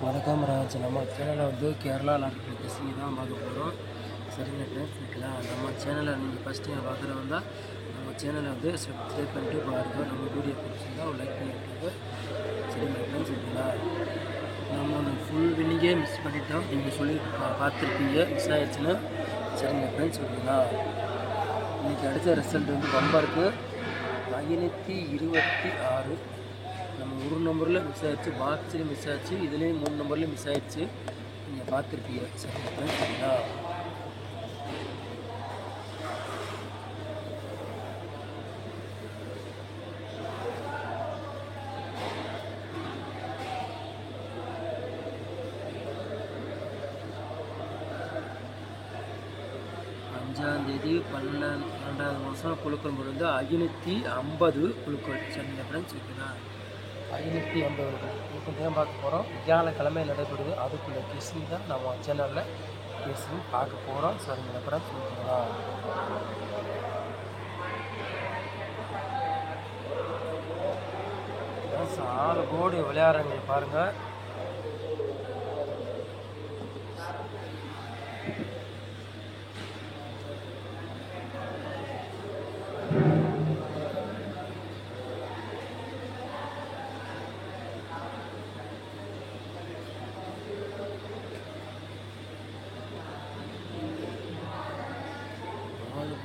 வணக்கம் ராஜ். நம்ம சேனலில் வந்து கேரளா லாட்ரி கெஸ்டிங் தான் பார்க்க போகிறோம். சரிங்க ஃப்ரெண்ட்ஸ், ஓகேங்களா? நம்ம சேனலை நீங்கள் ஃபஸ்ட் டைம் பார்க்குறவங்க நம்ம சேனலை வந்து சப்ஸ்கிரைப் பண்ணிட்டு பாருங்கள். நம்ம வீடியோ பிடிச்சிருந்தா ஒரு லைக் பண்ணி விட்டுருங்க. சரிங்க ஃப்ரெண்ட்ஸ், ஓகேங்களா? நம்ம ஒன்று ஃபுல் வின்னிங்கே மிஸ் பண்ணிட்டோம். நீங்கள் சொல்லி பார்த்துருப்பீங்க மிஸ் ஆகிடுச்சுன்னு. சரிங்க ஃப்ரெண்ட்ஸ், ஓகேங்களா? இன்றைக்கி அடித்த ரிசல்ட் வந்து பம்பருக்கு 526. நம்ம ஒரு நம்பரில் மிஸ் ஆகிடுச்சு, பாக்ஸ்லேயும் மிஸ் ஆச்சு, இதுலேயும் 3 நம்பர்லேயும் மிஸ் ஆகிடுச்சு. நீங்கள் பார்த்துருப்பீங்க. சரிங்க ஃப்ரெண்ட்ஸ், ஓகேங்களா? அஞ்சாந்தேதி 12வது மாதம் குழுக்கள் வந்து 550 குழுக்கள். சரிங்க ஃப்ரெண்ட்ஸ், ஓகேங்களா? 550 குழுக்கள் தான் பார்க்க போகிறோம். வியாழக்கிழமை நடைபெறுது. அதுக்குள்ள கெஸ்டிங் தான் நம்ம சேனலில் கெஸ்டிங் பார்க்க போகிறோம். சரிங்க ஃப்ரெண்ட்ஸ், ஓகேங்களா? ஆறு கோடி விளையாடுறவங்க பாருங்கள்.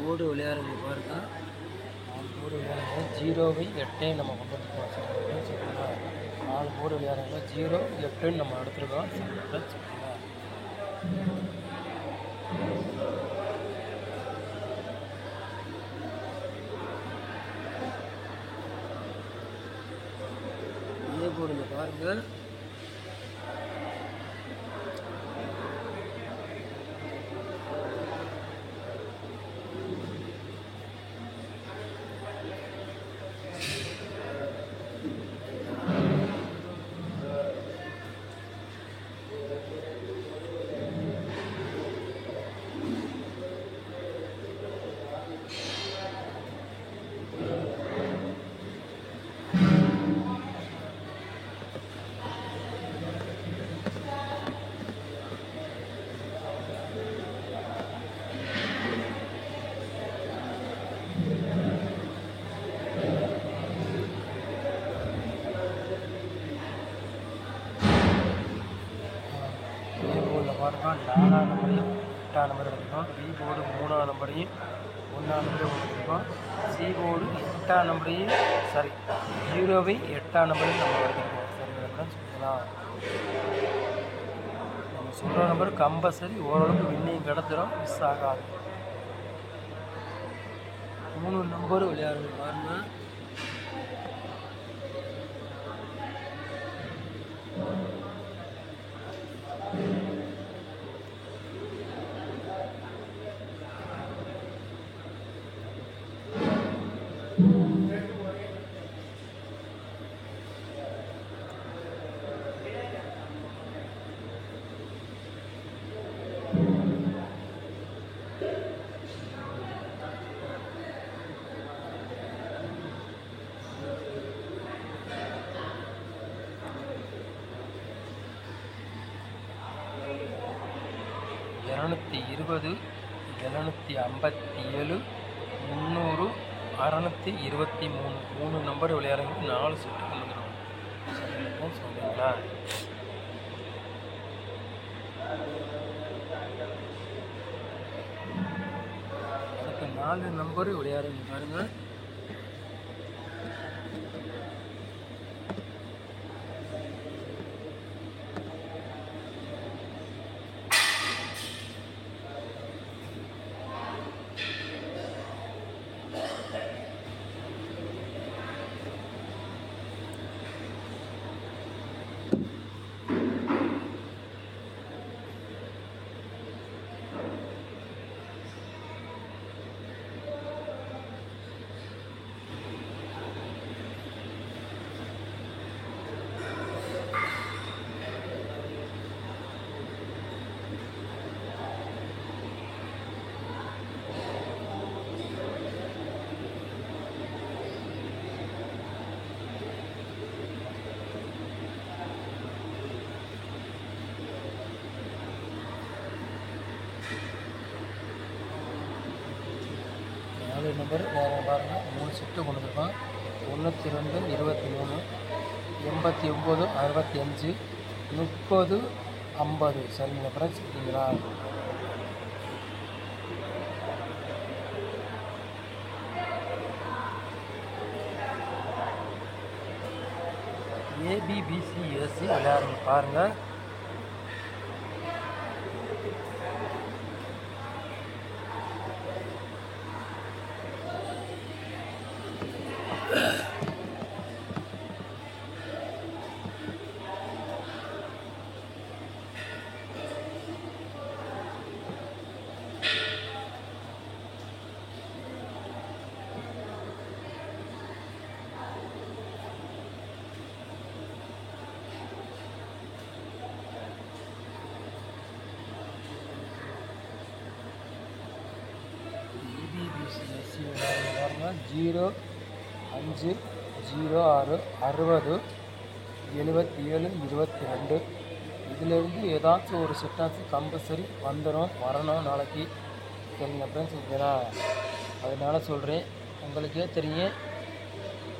போர்டு விளையாடுங்க பாருங்க. 4 போர்டு விளையாடுங்க. 0வை 8 நம்ம கொண்டு வந்துருக்கோம். சரிங்களா? 4 போர்டு விளையாடுங்க. 0 8 நம்ம எடுத்துருக்கோம். சரிங்களா? இதே போர்டுங்க பாருங்க. பாருங்க, 4ஆம் நம்பரையும் 8ஆம் நம்பர் எடுத்துருக்கோம். பி போர்டு 3ஆம் நம்பரையும் 1ஆம் நம்பரையும் எடுத்துருக்கோம். சி போர்டு 8ஆம் நம்பரையும் 0வை 8ஆம் நம்பரையும் நம்ம எடுத்துருக்கோம். சரிங்களா? சொல்லலாம். நம்ம சொல்கிற நம்பர் கம்பல்சரி ஓரளவுக்கு வின்னிங் கிடச்சிரும், மிஸ் ஆகாது. 3 நம்பர் விளையாடுங்க பாருங்க. $220, 757, 300, 623 3 நம்பர் விளையாடுறதுக்கு 4 செட்டு கொண்டு வந்துடும். சொல்லுங்களா? அதுக்கு 4 நம்பர் விளையாடுங்க பாருங்க. நம்பர் வேறு பாருங்கள் 3 செட்டு கொண்டு வந்துருக்கோம். 92 23 89 65 30 50. சரிங்களா ஃப்ரெண்ட்ஸ், ஓகேங்களா? ஏபிபிசிஎஸ்சி விளையாடுங்க பாருங்கள். ஏபிபிசிஎஸ்சி விளையாடுங்க பாருங்கள். 0 5 06 60 77 22. இதிலேருந்து ஏதாச்சும் ஒரு செட்டாச்சு கம்பல்சரி வரணும் நாளைக்கு. சரிங்களா ஃப்ரெண்ட்ஸ், ஓகேங்களா? அதனால் சொல்கிறேன், உங்களுக்கே தெரியும்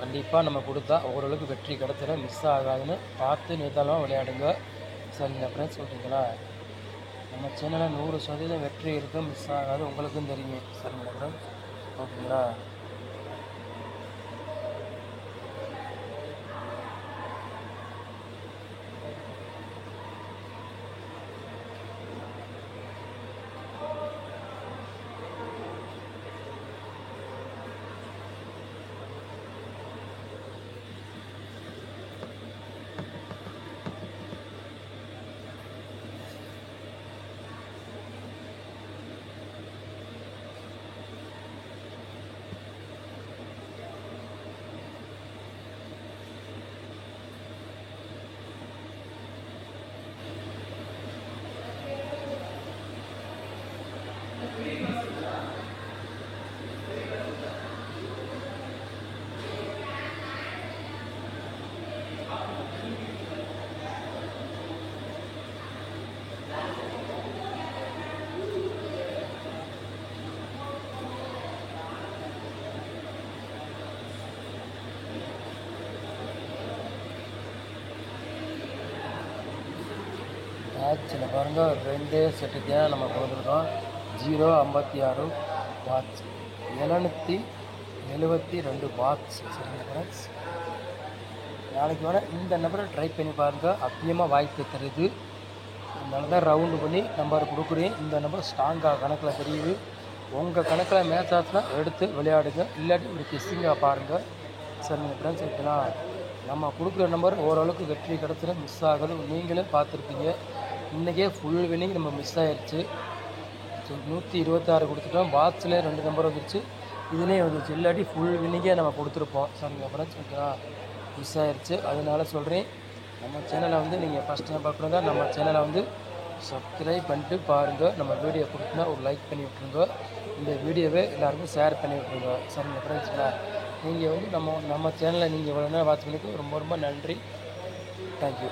கண்டிப்பாக நம்ம கொடுத்தா ஓரளவுக்கு வெற்றி கிடச்சிடும், மிஸ் ஆகாதுன்னு பார்த்து நிதானமாக விளையாடுங்க. சரிங்களா ஃப்ரெண்ட்ஸ், ஓகேங்களா? நம்ம சேனலில் 100% வெற்றி இருக்கும், மிஸ் ஆகாது, உங்களுக்கும் தெரியும். சரிங்களா ஃப்ரெண்ட்ஸ், ஓகேங்களா? மேட்சில் பாருங்கள் 2 செட்டுக்கு தான் நம்ம கொடுத்துருக்கோம். 0 56 வாட்ச் 772 வாட்ச். சரிங்களா ஃப்ரெண்ட்ஸ், நாளைக்கு வேணால் இந்த நம்பரை ட்ரை பண்ணி பாருங்கள், அதிகமாக வாய்ப்பு தருது. அதனால தான் ரவுண்டு பண்ணி நம்பர் கொடுக்குறேன். இந்த நம்பர் ஸ்ட்ராங்காக கணக்கில் தெரியுது. உங்கள் கணக்கில் மேட்ச் ஆச்சுன்னா எடுத்து விளையாடுங்க, இல்லாட்டி ஒரு கெஸ்ஸிங்காக பாருங்கள். சரிங்க ஃப்ரெண்ட்ஸ், ஓகேங்களா? நம்ம கொடுக்குற நம்பர் ஓரளவுக்கு வெற்றி கிடச்சிடும், மிஸ் ஆகுது. நீங்களே பார்த்துருப்பீங்க, இன்றைக்கே ஃபுல் வினிங் நம்ம மிஸ் ஆகிடுச்சு. 126 கொடுத்துட்டோம், பாக்ஸில் 2 நம்பர் வந்துருச்சு, இதுலேயே வந்துருச்சு, இல்லாட்டி ஃபுல் வினிங்கே நம்ம கொடுத்துருப்போம். சரிங்க ஃப்ரெண்ட்ஸ், ஓகேவா? மிஸ் ஆகிடுச்சு. அதனால சொல்கிறேன், நம்ம சேனலை வந்து நீங்கள் ஃபஸ்ட் டைம் பார்க்குறதா நம்ம சேனலை வந்து சப்ஸ்கிரைப் பண்ணிட்டு பாருங்கள். நம்ம வீடியோ கொடுத்தா ஒரு லைக் பண்ணி விட்ருங்க, இந்த வீடியோவை எல்லாருக்கும் ஷேர் பண்ணி விட்ருங்க. சரிங்க ஃப்ரெண்ட்ஸுங்களா? நீங்கள் வந்து நம்ம சேனலை நீங்கள் இவ்வளோ நேரம் வாட்ச் பண்ணிட்டு ரொம்ப ரொம்ப நன்றி. தேங்க்யூ.